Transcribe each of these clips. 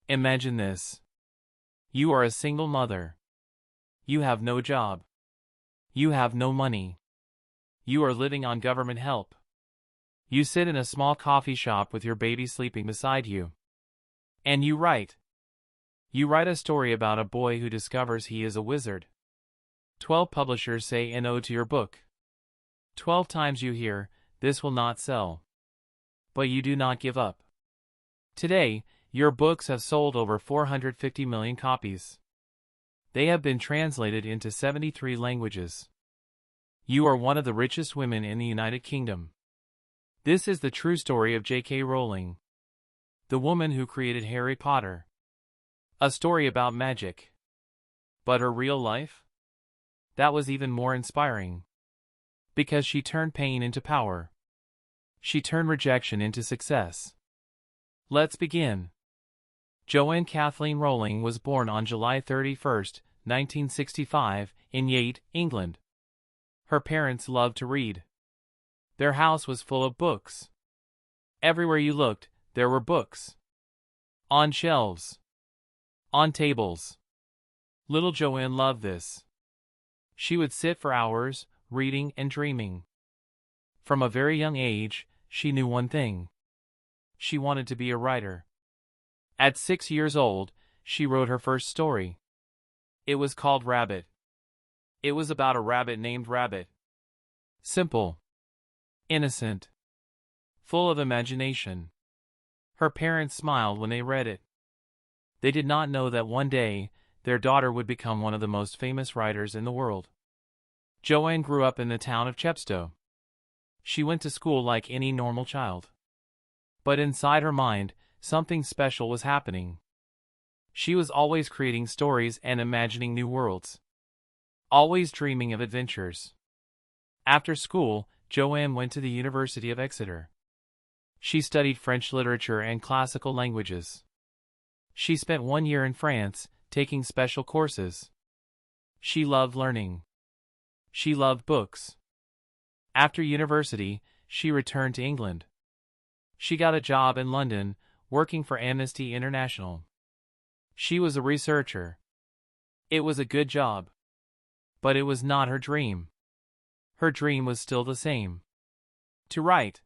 Imagine this. You are a single mother. You have no job. You have no money. You are living on government help. You sit in a small coffee shop with your baby sleeping beside you. And you write. You write a story about a boy who discovers he is a wizard. 12 publishers say no to your book. 12 times you hear, this will not sell. But you do not give up. Today, your books have sold over 450 million copies. They have been translated into 73 languages. You are one of the richest women in the United Kingdom. This is the true story of J.K. Rowling, the woman who created Harry Potter. A story about magic. But her real life? That was even more inspiring. Because she turned pain into power. She turned rejection into success. Let's begin. Joanne Kathleen Rowling was born on July 31, 1965, in Yate, England. Her parents loved to read. Their house was full of books. Everywhere you looked, there were books. On shelves. On tables. Little Joanne loved this. She would sit for hours, reading and dreaming. From a very young age, she knew one thing. She wanted to be a writer. At 6 years old, she wrote her first story. It was called Rabbit. It was about a rabbit named Rabbit. Simple. Innocent. Full of imagination. Her parents smiled when they read it. They did not know that one day, their daughter would become one of the most famous writers in the world. Joanne grew up in the town of Chepstow. She went to school like any normal child. But inside her mind, something special was happening. She was always creating stories and imagining new worlds. Always dreaming of adventures. After school, Joanne went to the University of Exeter. She studied French literature and classical languages. She spent 1 year in France, taking special courses. She loved learning. She loved books. After university, she returned to England. She got a job in London, working for Amnesty International. She was a researcher. It was a good job. But it was not her dream. Her dream was still the same. To write.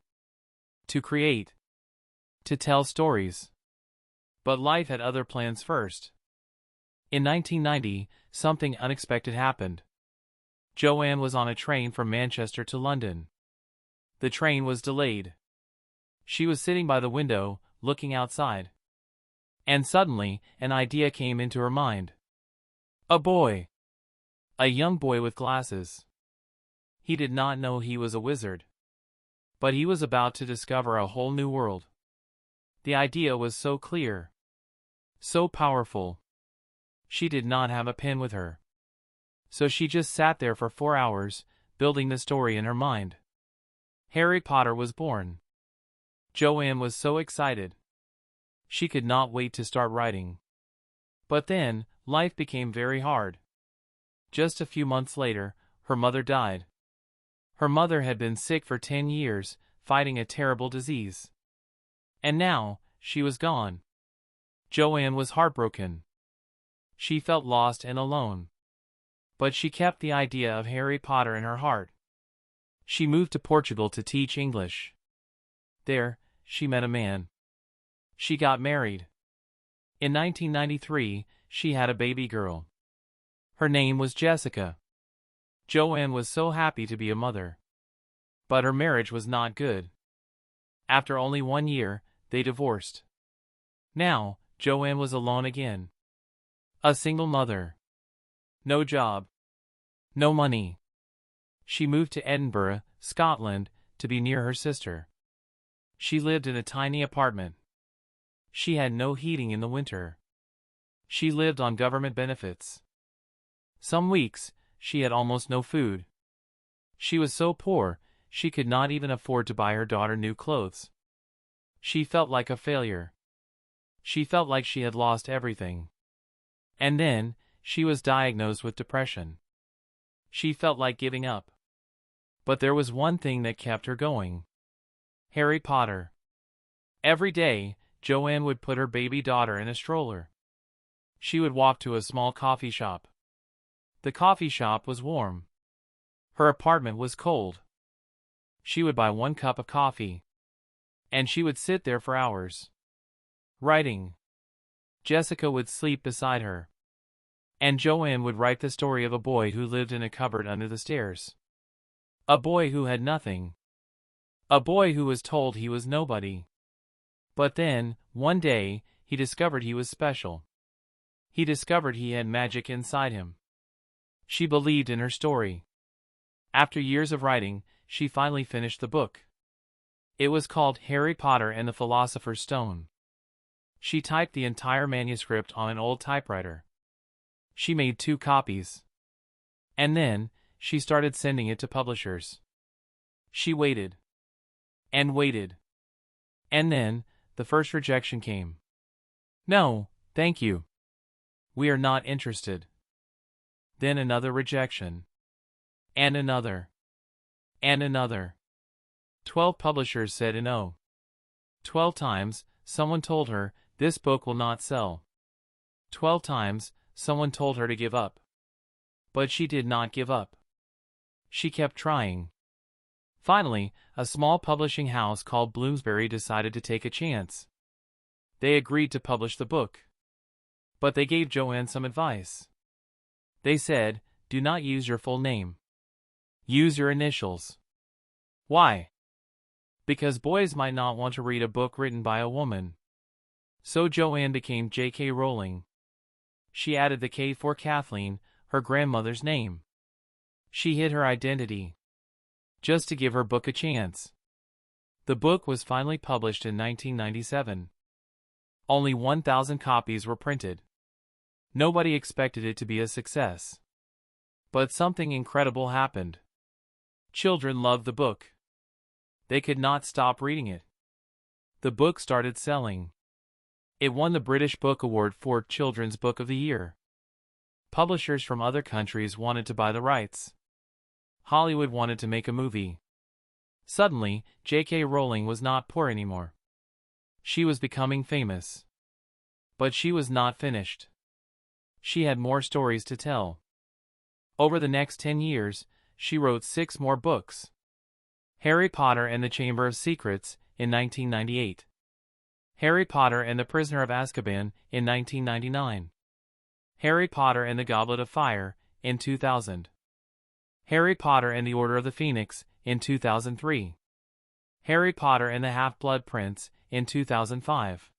To create. To tell stories. But life had other plans first. In 1990, something unexpected happened. Joanne was on a train from Manchester to London. The train was delayed. She was sitting by the window, looking outside. And suddenly, an idea came into her mind. A boy. A young boy with glasses. He did not know he was a wizard. But he was about to discover a whole new world. The idea was so clear. So powerful. She did not have a pen with her. So she just sat there for 4 hours, building the story in her mind. Harry Potter was born. Joanne was so excited. She could not wait to start writing. But then, life became very hard. Just a few months later, her mother died. Her mother had been sick for 10 years, fighting a terrible disease. And now, she was gone. Joanne was heartbroken. She felt lost and alone. But she kept the idea of Harry Potter in her heart. She moved to Portugal to teach English. There, she met a man. She got married. In 1993, she had a baby girl. Her name was Jessica. Joanne was so happy to be a mother. But her marriage was not good. After only 1 year, they divorced. Now, Joanne was alone again. A single mother. No job. No money. She moved to Edinburgh, Scotland, to be near her sister. She lived in a tiny apartment. She had no heating in the winter. She lived on government benefits. Some weeks, she had almost no food. She was so poor, she could not even afford to buy her daughter new clothes. She felt like a failure. She felt like she had lost everything. And then, she was diagnosed with depression. She felt like giving up. But there was one thing that kept her going. Harry Potter. Every day, Joanne would put her baby daughter in a stroller. She would walk to a small coffee shop. The coffee shop was warm. Her apartment was cold. She would buy 1 cup of coffee. And she would sit there for hours. Writing. Jessica would sleep beside her. And Joanne would write the story of a boy who lived in a cupboard under the stairs. A boy who had nothing. A boy who was told he was nobody. But then, one day, he discovered he was special. He discovered he had magic inside him. She believed in her story. After years of writing, she finally finished the book. It was called Harry Potter and the Philosopher's Stone. She typed the entire manuscript on an old typewriter. She made 2 copies. And then, she started sending it to publishers. She waited. And waited. And then, the first rejection came. No, thank you. We are not interested. Then another rejection. And another. And another. 12 publishers said no. 12 times, someone told her, this book will not sell. 12 times, someone told her to give up. But she did not give up. She kept trying. Finally, a small publishing house called Bloomsbury decided to take a chance. They agreed to publish the book. But they gave Joanne some advice. They said, do not use your full name. Use your initials. Why? Because boys might not want to read a book written by a woman. So Joanne became J.K. Rowling. She added the K for Kathleen, her grandmother's name. She hid her identity. Just to give her book a chance. The book was finally published in 1997. Only 1,000 copies were printed. Nobody expected it to be a success. But something incredible happened. Children loved the book. They could not stop reading it. The book started selling. It won the British Book Award for Children's Book of the Year. Publishers from other countries wanted to buy the rights. Hollywood wanted to make a movie. Suddenly, J.K. Rowling was not poor anymore. She was becoming famous. But she was not finished. She had more stories to tell. Over the next 10 years, she wrote 6 more books. Harry Potter and the Chamber of Secrets, in 1998. Harry Potter and the Prisoner of Azkaban, in 1999. Harry Potter and the Goblet of Fire, in 2000. Harry Potter and the Order of the Phoenix, in 2003. Harry Potter and the Half-Blood Prince, in 2005.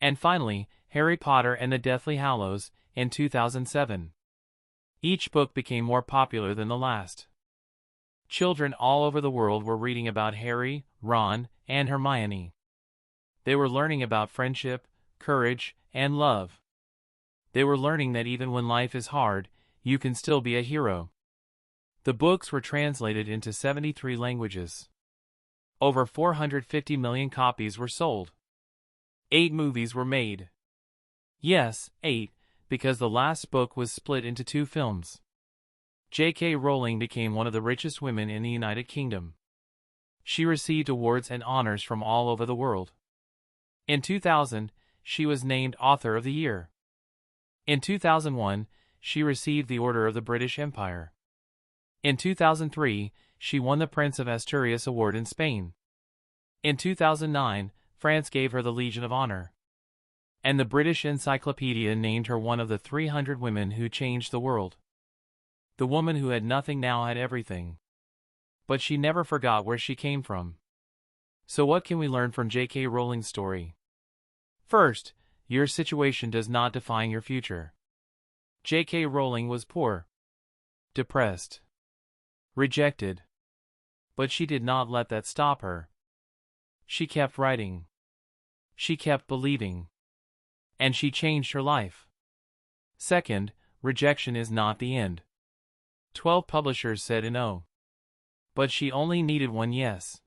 And finally, Harry Potter and the Deathly Hallows, in 2007. Each book became more popular than the last. Children all over the world were reading about Harry, Ron, and Hermione. They were learning about friendship, courage, and love. They were learning that even when life is hard, you can still be a hero. The books were translated into 73 languages. Over 450 million copies were sold. 8 movies were made. Yes, 8, because the last book was split into 2 films. J.K. Rowling became one of the richest women in the United Kingdom. She received awards and honors from all over the world. In 2000, she was named Author of the Year. In 2001, she received the Order of the British Empire. In 2003, she won the Prince of Asturias Award in Spain. In 2009, France gave her the Legion of Honor. And the British Encyclopedia named her one of the 300 women who changed the world. The woman who had nothing now had everything. But she never forgot where she came from. So what can we learn from J.K. Rowling's story? First, your situation does not define your future. J.K. Rowling was poor, depressed, rejected. But she did not let that stop her. She kept writing. She kept believing. And she changed her life. Second, rejection is not the end. 12 publishers said no. But she only needed one yes.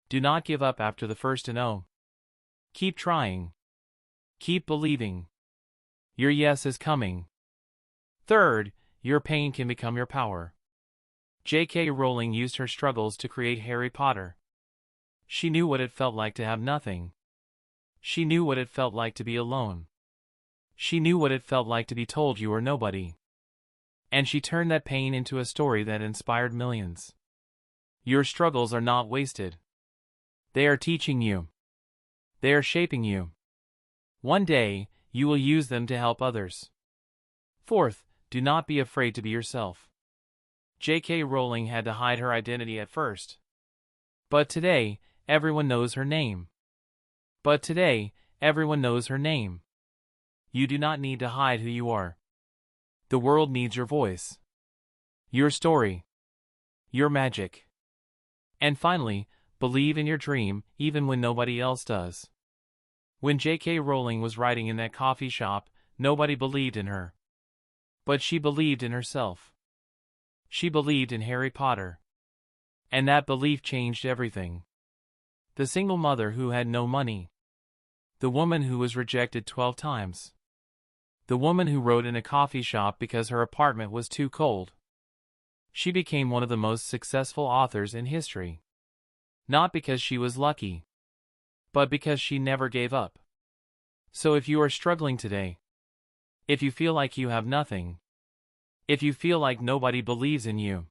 Do not give up after the first no. Keep trying. Keep believing. Your yes is coming. Third, your pain can become your power. J.K. Rowling used her struggles to create Harry Potter. She knew what it felt like to have nothing. She knew what it felt like to be alone. She knew what it felt like to be told you were nobody. And she turned that pain into a story that inspired millions. Your struggles are not wasted. They are teaching you. They are shaping you. One day, you will use them to help others. Fourth, do not be afraid to be yourself. J.K. Rowling had to hide her identity at first. But today, everyone knows her name. But today, everyone knows her name. You do not need to hide who you are. The world needs your voice. Your story. Your magic. And finally, believe in your dream, even when nobody else does. When J.K. Rowling was writing in that coffee shop, nobody believed in her. But she believed in herself. She believed in Harry Potter. And that belief changed everything. The single mother who had no money. The woman who was rejected 12 times. The woman who wrote in a coffee shop because her apartment was too cold. She became one of the most successful authors in history. Not because she was lucky, but because she never gave up. So if you are struggling today, if you feel like you have nothing, if you feel like nobody believes in you,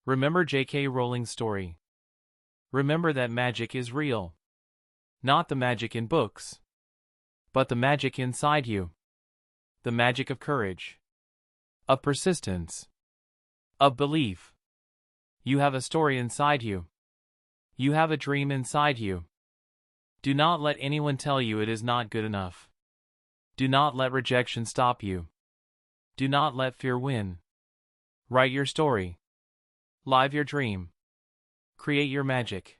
remember J.K. Rowling's story. Remember that magic is real. Not the magic in books, but the magic inside you. The magic of courage, of persistence, of belief. You have a story inside you. You have a dream inside you. Do not let anyone tell you it is not good enough. Do not let rejection stop you. Do not let fear win. Write your story. Live your dream. Create your magic.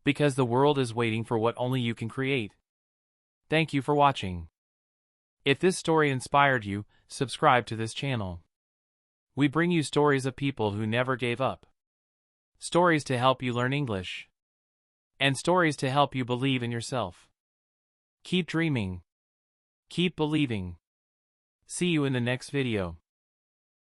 Because the world is waiting for what only you can create. Thank you for watching. If this story inspired you, subscribe to this channel. We bring you stories of people who never gave up. Stories to help you learn English. And stories to help you believe in yourself. Keep dreaming. Keep believing. See you in the next video.